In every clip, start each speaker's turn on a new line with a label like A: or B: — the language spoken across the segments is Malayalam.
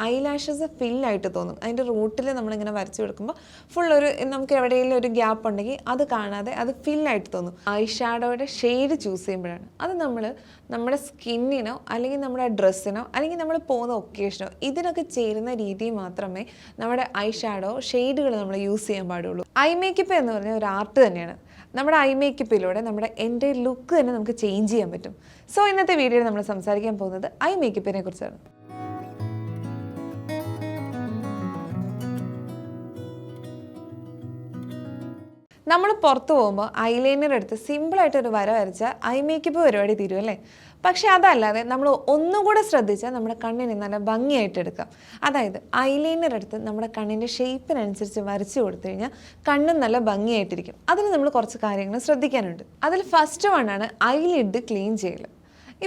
A: ഐലാഷസ് ഫില്ലായിട്ട് തോന്നും. അതിൻ്റെ റൂട്ടിൽ നമ്മളിങ്ങനെ വരച്ചു കൊടുക്കുമ്പോൾ ഫുള്ളൊരു നമുക്ക് എവിടെയെങ്കിലും ഒരു ഗ്യാപ്പ് ഉണ്ടെങ്കിൽ അത് കാണാതെ അത് ഫില്ലായിട്ട് തോന്നും. ഐ ഷാഡോയുടെ ഷെയ്ഡ് ചൂസ് ചെയ്യുമ്പോഴാണ് അത് നമ്മുടെ സ്കിന്നിനോ അല്ലെങ്കിൽ നമ്മുടെ ഡ്രസ്സിനോ അല്ലെങ്കിൽ നമ്മൾ പോകുന്ന ഒക്കേഷനോ ഇതിനൊക്കെ ചേരുന്ന രീതി മാത്രമേ നമ്മുടെ ഐ ഷാഡോ ഷെയ്ഡുകൾ നമ്മൾ യൂസ് ചെയ്യാൻ പാടുള്ളൂ. ഐ മേക്കപ്പ് എന്ന് പറഞ്ഞാൽ ഒരു ആർട്ട് തന്നെയാണ്. നമ്മുടെ ഐ മേക്കപ്പിലൂടെ നമ്മുടെ എൻ്റെ ലുക്ക് തന്നെ നമുക്ക് ചേഞ്ച് ചെയ്യാൻ പറ്റും. സോ ഇന്നത്തെ വീഡിയോയിൽ നമ്മൾ സംസാരിക്കാൻ പോകുന്നത് ഐ മേക്കപ്പിനെ കുറിച്ചാണ്. നമ്മൾ പുറത്ത് പോകുമ്പോൾ ഐലൈനർ എടുത്ത് സിമ്പിളായിട്ടൊരു വര വരച്ചാൽ ഐ മേക്കപ്പ് പരിപാടി തീരും അല്ലേ? പക്ഷേ അതല്ലാതെ നമ്മൾ ഒന്നുകൂടെ ശ്രദ്ധിച്ചാൽ നമ്മുടെ കണ്ണിന് നല്ല ഭംഗിയായിട്ട് എടുക്കാം. അതായത് ഐലൈനർ എടുത്ത് നമ്മുടെ കണ്ണിൻ്റെ ഷേപ്പിനനുസരിച്ച് വരച്ച് കൊടുത്തു കഴിഞ്ഞാൽ കണ്ണും നല്ല ഭംഗിയായിട്ടിരിക്കും. അതിന് നമ്മൾ കുറച്ച് കാര്യങ്ങൾ ശ്രദ്ധിക്കാനുണ്ട്. അതിൽ ഫസ്റ്റ് വണ്ണാണ് ഐലിഡ് ക്ലീൻ ചെയ്യൽ.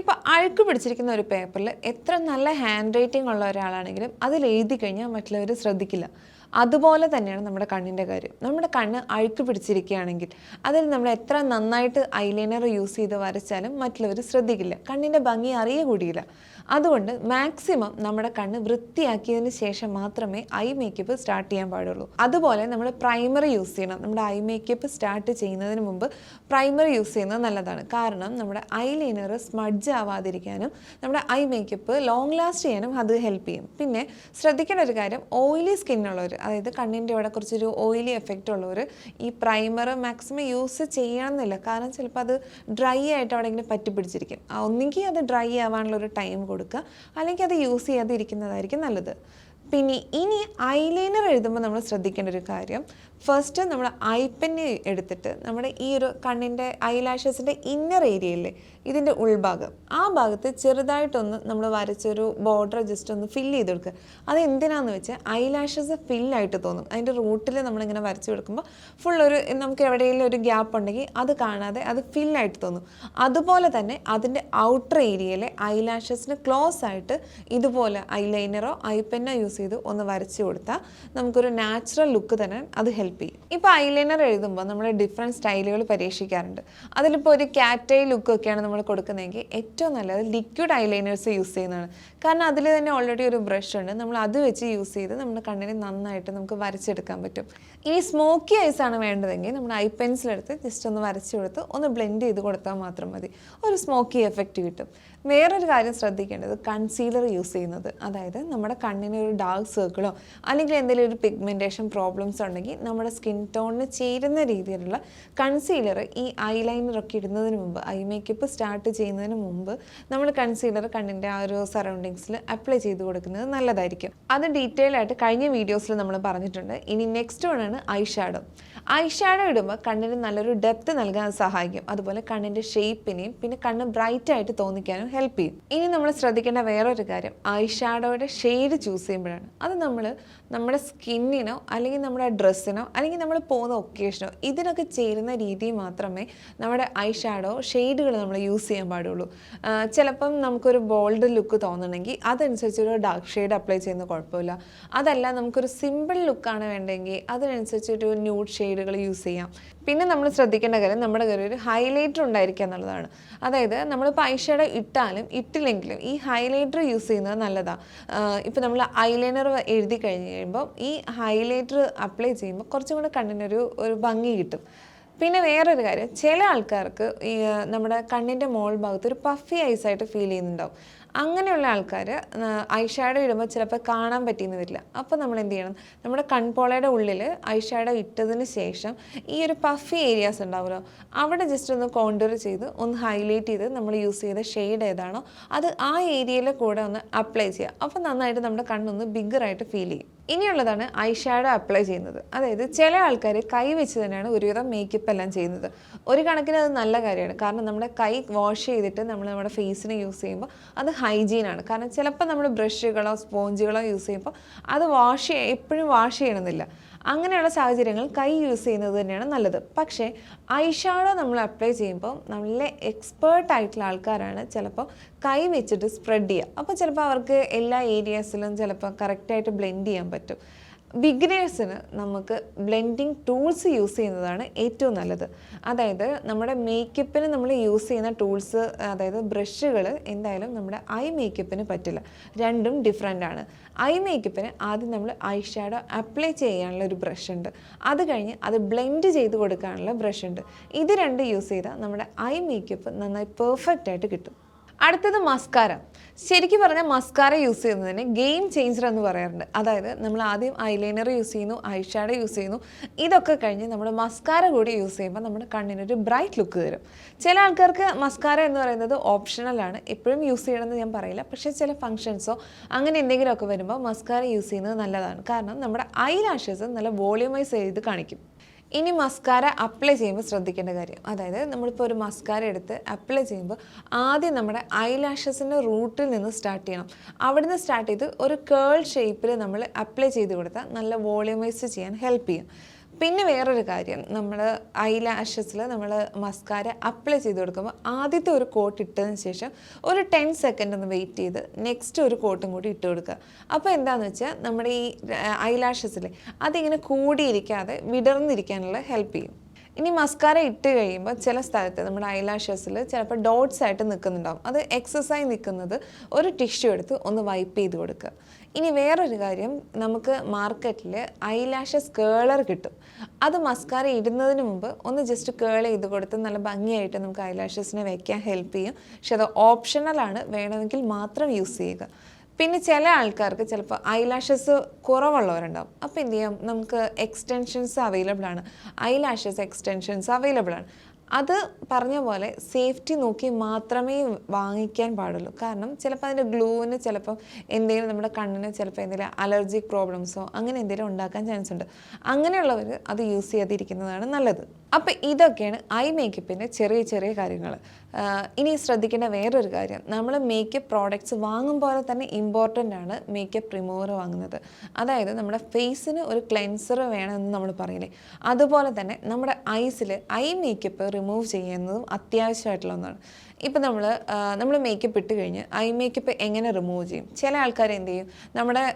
A: ഇപ്പോൾ അഴുക്ക് പിടിച്ചിരിക്കുന്ന ഒരു പേപ്പറിൽ എത്ര നല്ല ഹാൻഡ് റൈറ്റിംഗ് ഉള്ള ഒരാളാണെങ്കിലും അതിൽ എഴുതി കഴിഞ്ഞാൽ മറ്റുള്ളവർ ശ്രദ്ധിക്കില്ല. അതുപോലെ തന്നെയാണ് നമ്മുടെ കണ്ണിൻ്റെ കാര്യം. നമ്മുടെ കണ്ണ് അഴുക്ക് പിടിച്ചിരിക്കുകയാണെങ്കിൽ അതിൽ നമ്മൾ എത്ര നന്നായിട്ട് ഐലൈനർ യൂസ് ചെയ്ത് വരച്ചാലും മറ്റുള്ളവർ ശ്രദ്ധിക്കില്ല, കണ്ണിൻ്റെ ഭംഗി അറിയ കൂടിയില്ല. അതുകൊണ്ട് മാക്സിമം നമ്മുടെ കണ്ണ് വൃത്തിയാക്കിയതിന് ശേഷം മാത്രമേ ഐ മേക്കപ്പ് സ്റ്റാർട്ട് ചെയ്യാൻ പാടുള്ളൂ. അതുപോലെ നമ്മൾ പ്രൈമർ യൂസ് ചെയ്യണം. നമ്മുടെ ഐ മേക്കപ്പ് സ്റ്റാർട്ട് ചെയ്യുന്നതിന് മുമ്പ് പ്രൈമർ യൂസ് ചെയ്യുന്നത് നല്ലതാണ്. കാരണം നമ്മുടെ ഐലൈനർ സ്മഡ്ജ് ആവാതിരിക്കാനും നമ്മുടെ ഐ മേക്കപ്പ് ലോങ് ലാസ്റ്റ് ചെയ്യാനും അത് ഹെൽപ്പ് ചെയ്യും. പിന്നെ ശ്രദ്ധിക്കേണ്ട ഒരു കാര്യം, ഓയിലി സ്കിന്നുള്ളവർ, അതായത് കണ്ണിൻ്റെ അവിടെ കുറച്ചൊരു ഓയിലി എഫക്റ്റ് ഉള്ളവർ ഈ പ്രൈമർ മാക്സിമം യൂസ് ചെയ്യണമെന്നില്ല. കാരണം ചിലപ്പോൾ അത് ഡ്രൈ ആയിട്ട് അവിടെ ഇങ്ങനെ പറ്റിപ്പിടിച്ചിരിക്കും. ഒന്നെങ്കിൽ അത് ഡ്രൈ ആവാനുള്ളൊരു ടൈം കൊടുക്കുക, അല്ലെങ്കിൽ അത് യൂസ് ചെയ്യാതിരിക്കുന്നതായിരിക്കും നല്ലത്. പിന്നെ ഇനി ഐലൈനർ എഴുതുമ്പോൾ നമ്മൾ ശ്രദ്ധിക്കേണ്ട ഒരു കാര്യം, ഫസ്റ്റ് നമ്മൾ ഐ പെന്ന് എടുത്തിട്ട് നമ്മുടെ ഈ ഒരു കണ്ണിൻ്റെ ഐലാഷസിൻ്റെ ഇന്നർ ഏരിയയില്ലേ, ഇതിൻ്റെ ഉൾഭാഗം, ആ ഭാഗത്ത് ചെറുതായിട്ടൊന്ന് നമ്മൾ വരച്ചൊരു ബോർഡർ ജസ്റ്റ് ഒന്ന് ഫില്ല് ചെയ്ത് കൊടുക്കുക. അത് എന്തിനാന്ന് വെച്ചാൽ ഐലാഷസ് ഫില്ലായിട്ട് തോന്നും. അതിൻ്റെ റൂട്ടിൽ നമ്മളിങ്ങനെ വരച്ച് കൊടുക്കുമ്പോൾ ഫുള്ളൊരു നമുക്ക് എവിടെയെങ്കിലും ഒരു ഗ്യാപ്പ് ഉണ്ടെങ്കിൽ അത് കാണാതെ അത് ഫില്ലായിട്ട് തോന്നും. അതുപോലെ തന്നെ അതിൻ്റെ ഔട്ടർ ഏരിയയിലെ ഐലാഷസിന് ക്ലോസ് ആയിട്ട് ഇതുപോലെ ഐലൈനറോ ഐ പെന്നോ യൂസ് ചെയ്ത് ഒന്ന് വരച്ച് കൊടുത്താൽ നമുക്കൊരു നാച്ചുറൽ ലുക്ക് തന്നെ അത് ഹെൽപ്പ് ചെയ്യും. ഇപ്പോൾ ഐലൈനർ എഴുതുമ്പോൾ നമ്മൾ ഡിഫറെൻറ്റ് സ്റ്റൈലുകൾ പരീക്ഷിക്കാറുണ്ട്. അതിലിപ്പോൾ ഒരു കാറ്റ് ഐ ലുക്കൊക്കെയാണ് നമ്മൾ കൊടുക്കുന്നതെങ്കിൽ ഏറ്റവും നല്ലത് ലിക്വിഡ് ഐലൈനേഴ്സ് യൂസ് ചെയ്യുന്നതാണ്. കാരണം അതിൽ തന്നെ ഓൾറെഡി ഒരു ബ്രഷ് ഉണ്ട്, നമ്മൾ അത് വെച്ച് യൂസ് ചെയ്ത് നമ്മുടെ കണ്ണിനെ നന്നായിട്ട് നമുക്ക് വരച്ചെടുക്കാൻ പറ്റും. ഇനി സ്മോക്കി ഐസ് ആണ് വേണ്ടതെങ്കിൽ നമ്മൾ ഐ പെൻസിലെടുത്ത് ജസ്റ്റ് ഒന്ന് വരച്ച് കൊടുത്ത് ഒന്ന് ബ്ലെൻഡ് ചെയ്ത് കൊടുത്താൽ മാത്രം മതി, ഒരു സ്മോക്കി എഫക്റ്റ് കിട്ടും. വേറൊരു കാര്യം ശ്രദ്ധിക്കേണ്ടത് കൺസീലർ യൂസ് ചെയ്യുന്നത്. അതായത് നമ്മുടെ കണ്ണിന് ഒരു ഡാർക്ക് സർക്കിളോ അല്ലെങ്കിൽ എന്തെങ്കിലും ഒരു പിഗ്മെൻറ്റേഷൻ പ്രോബ്ലംസ് ഉണ്ടെങ്കിൽ നമ്മുടെ സ്കിൻ ടോണിന് ചേരുന്ന രീതിയിലുള്ള കൺസീലർ ഈ ഐലൈനറൊക്കെ ഇടുന്നതിന് മുമ്പ്, ഐ മേക്കപ്പ് സ്റ്റാർട്ട് ചെയ്യുന്നതിന് മുമ്പ് നമ്മൾ കൺസീലർ കണ്ണിൻ്റെ ആ ഒരു സറൗണ്ടിങ്സിൽ അപ്ലൈ ചെയ്ത് കൊടുക്കുന്നത് നല്ലതായിരിക്കും. അത് ഡീറ്റെയിൽ ആയിട്ട് കഴിഞ്ഞ വീഡിയോസിൽ നമ്മൾ പറഞ്ഞിട്ടുണ്ട്. ഇനി നെക്സ്റ്റ് വണ്ണാണ് ഐ ഷാഡോ. ഐ ഷാഡോ ഇടുമ്പോൾ കണ്ണിന് നല്ലൊരു ഡെപ്ത് നൽകാൻ സഹായിക്കും. അതുപോലെ കണ്ണിൻ്റെ ഷേപ്പിനെയും പിന്നെ കണ്ണ് ബ്രൈറ്റ് ആയിട്ട് തോന്നിക്കാനും ഹെൽപ്പ് ചെയ്യും. ഇനി നമ്മൾ ശ്രദ്ധിക്കേണ്ട വേറൊരു കാര്യം, ഐ ഷാഡോയുടെ ഷെയ്ഡ് ചൂസ് ചെയ്യുമ്പോഴാണ് അത് നമ്മുടെ സ്കിന്നിനോ അല്ലെങ്കിൽ നമ്മുടെ ഡ്രസ്സിനോ അല്ലെങ്കിൽ നമ്മൾ പോകുന്ന ഒക്കേഷനോ ഇതിനൊക്കെ ചേരുന്ന രീതി മാത്രമേ നമ്മുടെ ഐ ഷാഡോ ഷെയ്ഡുകൾ നമ്മൾ യൂസ് ചെയ്യാൻ പാടുള്ളൂ. ചിലപ്പം നമുക്കൊരു ബോൾഡ് ലുക്ക് തോന്നണമെങ്കിൽ അതനുസരിച്ചൊരു ഡാർക്ക് ഷെയ്ഡ് അപ്ലൈ ചെയ്യുന്ന കുഴപ്പമില്ല. അതല്ല നമുക്കൊരു സിമ്പിൾ ലുക്കാണ് വേണ്ടെങ്കിൽ അതിനനുസരിച്ചൊരു ന്യൂഡ് ഷെയ്ഡുകൾ യൂസ് ചെയ്യാം. പിന്നെ നമ്മൾ ശ്രദ്ധിക്കേണ്ട കാര്യം, നമ്മുടെ കയ്യിൽ ഒരു ഹൈലൈറ്റർ ഉണ്ടായിരിക്കുക എന്നുള്ളതാണ്. അതായത് നമ്മളിപ്പോൾ ഐ ഷാഡോ ഇട്ടാലും ഇട്ടില്ലെങ്കിലും ഈ ഹൈലൈറ്റർ യൂസ് ചെയ്യുന്നത് നല്ലതാണ്. ഇപ്പോൾ നമ്മൾ ഐലൈനർ എഴുതി കഴിഞ്ഞ് കഴിയുമ്പോൾ ഈ ഹൈലൈറ്റർ അപ്ലൈ ചെയ്യുമ്പോൾ കുറച്ചും കൂടെ കണ്ണിനൊരു ഭംഗി കിട്ടും. പിന്നെ വേറൊരു കാര്യം, ചില ആൾക്കാർക്ക് ഈ നമ്മുടെ കണ്ണിൻ്റെ മോൾ ഭാഗത്ത് ഒരു പഫി ഐസായിട്ട് ഫീൽ ചെയ്യുന്നുണ്ടാവും. അങ്ങനെയുള്ള ആൾക്കാർ ഐ ഷാഡോ ഇടുമ്പോൾ ചിലപ്പോൾ കാണാൻ പറ്റിയെന്ന് വരില്ല. അപ്പോൾ നമ്മൾ എന്ത് ചെയ്യണം, നമ്മുടെ കൺപോളയുടെ ഉള്ളിൽ ഐ ഷാഡോ ഇട്ടതിന് ശേഷം ഈ ഒരു പഫി ഏരിയാസ് ഉണ്ടാവുമല്ലോ, അവിടെ ജസ്റ്റ് ഒന്ന് കോണ്ടൂർ ചെയ്ത് ഒന്ന് ഹൈലൈറ്റ് ചെയ്ത് നമ്മൾ യൂസ് ചെയ്ത ഷെയ്ഡ് ഏതാണോ അത് ആ ഏരിയയിൽ കൂടെ ഒന്ന് അപ്ലൈ ചെയ്യുക. അപ്പോൾ നന്നായിട്ട് നമ്മുടെ കണ്ണൊന്ന് ബിഗ്ഗറായിട്ട് ഫീൽ ചെയ്യും. ഇനിയുള്ളതാണ് ഐ ഷാഡോ അപ്ലൈ ചെയ്യുന്നത്. അതായത് ചില ആൾക്കാർ കൈ വെച്ച് തന്നെയാണ് ഒരുവിധം മേക്കപ്പ് എല്ലാം ചെയ്യുന്നത്. ഒരു കണക്കിന് അത് നല്ല കാര്യമാണ്. കാരണം നമ്മുടെ കൈ വാഷ് ചെയ്തിട്ട് നമ്മൾ നമ്മുടെ ഫേസിന് യൂസ് ചെയ്യുമ്പോൾ അത് ഹൈജീനാണ്. കാരണം ചിലപ്പോൾ നമ്മൾ ബ്രഷുകളോ സ്പോഞ്ചുകളോ യൂസ് ചെയ്യുമ്പോൾ അത് എപ്പോഴും വാഷ് ചെയ്യണമെന്നില്ല. അങ്ങനെയുള്ള സാഹചര്യങ്ങൾ കൈ യൂസ് ചെയ്യുന്നത് തന്നെയാണ് നല്ലത്. പക്ഷേ ഐ ഷാഡോ നമ്മൾ അപ്ലൈ ചെയ്യുമ്പോൾ നല്ല എക്സ്പേർട്ട് ആയിട്ടുള്ള ആൾക്കാരാണ് ചിലപ്പോൾ കൈ വെച്ചിട്ട് സ്പ്രെഡ് ചെയ്യുക. അപ്പോൾ ചിലപ്പോൾ അവർക്ക് എല്ലാ ഏരിയാസിലും ചിലപ്പോൾ കറക്റ്റായിട്ട് ബ്ലെൻഡ് ചെയ്യാൻ പറ്റും. ബിഗിനേഴ്സിന് നമുക്ക് ബ്ലെൻഡിങ് ടൂൾസ് യൂസ് ചെയ്യുന്നതാണ് ഏറ്റവും നല്ലത്. അതായത് നമ്മുടെ മേക്കപ്പിന് നമ്മൾ യൂസ് ചെയ്യുന്ന ടൂൾസ്, അതായത് ബ്രഷുകൾ എന്തായാലും നമ്മുടെ ഐ മേക്കപ്പിന് പറ്റില്ല. രണ്ടും ഡിഫറെൻ്റ് ആണ്. ഐ മേക്കപ്പിന് ആദ്യം നമ്മൾ ഐ ഷാഡോ അപ്ലൈ ചെയ്യാനുള്ള ഒരു ബ്രഷ് ഉണ്ട്. അത് കഴിഞ്ഞ് അത് ബ്ലെൻഡ് ചെയ്ത് കൊടുക്കാനുള്ള ബ്രഷ് ഉണ്ട്. ഇത് രണ്ടും യൂസ് ചെയ്താൽ നമ്മുടെ ഐ മേക്കപ്പ് നന്നായി പെർഫെക്റ്റ് ആയിട്ട് കിട്ടും. അടുത്തത് മസ്കാര. ശരിക്കും പറഞ്ഞാൽ മസ്കാര യൂസ് ചെയ്യുന്നതിന് ഗെയിം ചേഞ്ചർ എന്ന് പറയാറുണ്ട്. അതായത് നമ്മൾ ആദ്യം ഐലൈനർ യൂസ് ചെയ്യുന്നു, ഐ ഷാഡോ യൂസ് ചെയ്യുന്നു, ഇതൊക്കെ കഴിഞ്ഞ് നമ്മൾ മസ്കാര കൂടി യൂസ് ചെയ്യുമ്പോൾ നമ്മുടെ കണ്ണിനൊരു ബ്രൈറ്റ് ലുക്ക് തരും. ചില ആൾക്കാർക്ക് മസ്കാര എന്ന് പറയുന്നത് ഓപ്ഷണലാണ്, എപ്പോഴും യൂസ് ചെയ്യണമെന്ന് ഞാൻ പറയില്ല. പക്ഷേ ചില ഫംഗ്ഷൻസോ അങ്ങനെ എന്തെങ്കിലുമൊക്കെ വരുമ്പോൾ മസ്കാര യൂസ് ചെയ്യുന്നത് നല്ലതാണ്. കാരണം നമ്മുടെ ഐ ലാഷസ് നല്ല വോളിയമൈസ് ചെയ്ത് കാണിക്കും. ഇനി മസ്കാര അപ്ലൈ ചെയ്യുമ്പോൾ ശ്രദ്ധിക്കേണ്ട കാര്യം, അതായത് നമ്മളിപ്പോൾ ഒരു മസ്കാര എടുത്ത് അപ്ലൈ ചെയ്യുമ്പോൾ ആദ്യം നമ്മുടെ ഐ ലാഷസിൻ്റെ റൂട്ടിൽ നിന്ന് സ്റ്റാർട്ട് ചെയ്യണം. അവിടുന്ന് സ്റ്റാർട്ട് ചെയ്ത് ഒരു കേൾ ഷേപ്പിൽ നമ്മൾ അപ്ലൈ ചെയ്ത് കൊടുത്താൽ നല്ല വോളിയമൈസ് ചെയ്യാൻ ഹെൽപ്പ് ചെയ്യും. പിന്നെ വേറൊരു കാര്യം, നമ്മൾ ഐ ലാഷസിൽ നമ്മൾ മസ്കാര അപ്ലൈ ചെയ്ത് കൊടുക്കുമ്പോൾ ആദ്യത്തെ ഒരു കോട്ട് ഇട്ടതിന് ശേഷം ഒരു 10 സെക്കൻഡ് ഒന്ന് വെയിറ്റ് ചെയ്ത് നെക്സ്റ്റ് ഒരു കോട്ടും കൂടി ഇട്ട് കൊടുക്കുക. അപ്പോൾ എന്താണെന്ന് വെച്ചാൽ നമ്മുടെ ഈ ഐ ലാഷസിൽ അതിങ്ങനെ കൂടിയിരിക്കാതെ വിടർന്നിരിക്കാനുള്ള ഹെൽപ്പ് ചെയ്യും. ഇനി മസ്കാര ഇട്ട് കഴിയുമ്പോൾ ചില സ്ഥലത്ത് നമ്മുടെ ഐലാഷസിൽ ചിലപ്പോൾ ഡോട്ട്സ് ആയിട്ട് നിൽക്കുന്നുണ്ടാവും. അത് എക്സസൈസ് നിൽക്കുന്നത് ഒരു ടിഷ്യൂ എടുത്ത് ഒന്ന് വൈപ്പ് ചെയ്ത് കൊടുക്കുക. ഇനി വേറൊരു കാര്യം, നമുക്ക് മാർക്കറ്റിൽ ഐലാഷസ് കേളർ കിട്ടും. അത് മസ്കാര ഇടുന്നതിന് മുമ്പ് ഒന്ന് ജസ്റ്റ് കേൾ ചെയ്ത് കൊടുത്ത് നല്ല ഭംഗിയായിട്ട് നമുക്ക് ഐലാഷസിനെ വയ്ക്കാൻ ഹെൽപ്പ് ചെയ്യും. പക്ഷെ അത് ഓപ്ഷണലാണ്, വേണമെങ്കിൽ മാത്രം യൂസ് ചെയ്യുക. പിന്നെ ചില ആൾക്കാർക്ക് ചിലപ്പോൾ ഐലാഷസ് കുറവുള്ളവരുണ്ടാവും. അപ്പോൾ എന്ത് ചെയ്യാം, നമുക്ക് എക്സ്റ്റൻഷൻസ് അവൈലബിൾ ആണ്, ഐലാഷസ് എക്സ്റ്റൻഷൻസ് അവൈലബിൾ ആണ്. അത് പറഞ്ഞ പോലെ സേഫ്റ്റി നോക്കി മാത്രമേ വാങ്ങിക്കാൻ പാടുള്ളൂ. കാരണം ചിലപ്പോൾ അതിൻ്റെ ഗ്ലൂവിന് ചിലപ്പം എന്തെങ്കിലും നമ്മുടെ കണ്ണിന് ചിലപ്പോൾ എന്തെങ്കിലും അലർജിക് പ്രോബ്ലംസോ അങ്ങനെ എന്തെങ്കിലും ഉണ്ടാക്കാൻ ചാൻസ് ഉണ്ട്. അങ്ങനെയുള്ളവർ അത് യൂസ് ചെയ്യാതിരിക്കുന്നതാണ് നല്ലത്. അപ്പോൾ ഇതൊക്കെയാണ് ഐ മേക്കപ്പിൻ്റെ ചെറിയ ചെറിയ കാര്യങ്ങൾ. ഇനി ശ്രദ്ധിക്കേണ്ട വേറൊരു കാര്യം, നമ്മൾ മേക്കപ്പ് പ്രോഡക്റ്റ്സ് വാങ്ങുമ്പോൾ തന്നെ ഇമ്പോർട്ടൻ്റ് ആണ് മേക്കപ്പ് റിമൂവർ വാങ്ങുന്നത്. അതായത് നമ്മുടെ ഫേസിന് ഒരു ക്ലെൻസർ വേണമെന്ന് നമ്മൾ പറയില്ലേ, അതുപോലെ തന്നെ നമ്മുടെ ഐസിൽ ഐ മേക്കപ്പ് റിമൂവ് ചെയ്യുന്നതും അത്യാവശ്യമായിട്ടുള്ള ഒന്നാണ്. ഇപ്പം നമ്മൾ മേക്കപ്പ് ഇട്ട് കഴിഞ്ഞ് ഐ മേക്കപ്പ് എങ്ങനെ റിമൂവ് ചെയ്യും? ചില ആൾക്കാർ എന്ത് ചെയ്യും,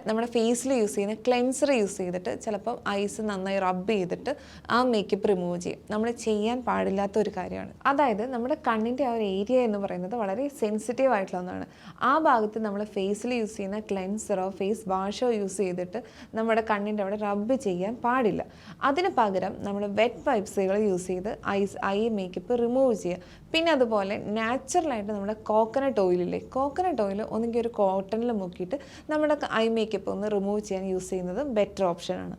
A: നമ്മുടെ ഫേസിൽ യൂസ് ചെയ്യുന്ന ക്ലെൻസർ യൂസ് ചെയ്തിട്ട് ചിലപ്പം ഐസ് നന്നായി റബ്ബ് ചെയ്തിട്ട് ആ മേക്കപ്പ് റിമൂവ് ചെയ്യും. നമ്മൾ ചെയ്യാൻ പാടില്ലാത്ത ഒരു കാര്യമാണ്. അതായത് നമ്മുടെ കണ്ണിൻ്റെ ആ ഒരു ഏരിയ എന്ന് പറയുന്നത് വളരെ സെൻസിറ്റീവ് ആയിട്ടുള്ള ഒന്നാണ്. ആ ഭാഗത്ത് നമ്മൾ ഫേസിൽ യൂസ് ചെയ്യുന്ന ക്ലെൻസറോ ഫേസ് വാഷോ യൂസ് ചെയ്തിട്ട് നമ്മുടെ കണ്ണിൻ്റെ അവിടെ റബ്ബ് ചെയ്യാൻ പാടില്ല. അതിന് പകരം നമ്മൾ വെറ്റ് വൈപ്സുകൾ യൂസ് ചെയ്ത് ഐ മേക്കപ്പ് റിമൂവ് ചെയ്യുക. പിന്നെ അതുപോലെ നാച്ചുറലായിട്ട് നമ്മുടെ കോക്കനട്ട് ഓയിലില്ലേ, കോക്കനട്ട് ഓയിൽ ഒന്നെങ്കിൽ ഒരു കോട്ടണിൽ മുക്കിയിട്ട് നമ്മുടെ ഐ മേക്കപ്പ് ഒന്ന് റിമൂവ് ചെയ്യാൻ യൂസ് ചെയ്യുന്നത് ബെറ്റർ ഓപ്ഷനാണ്.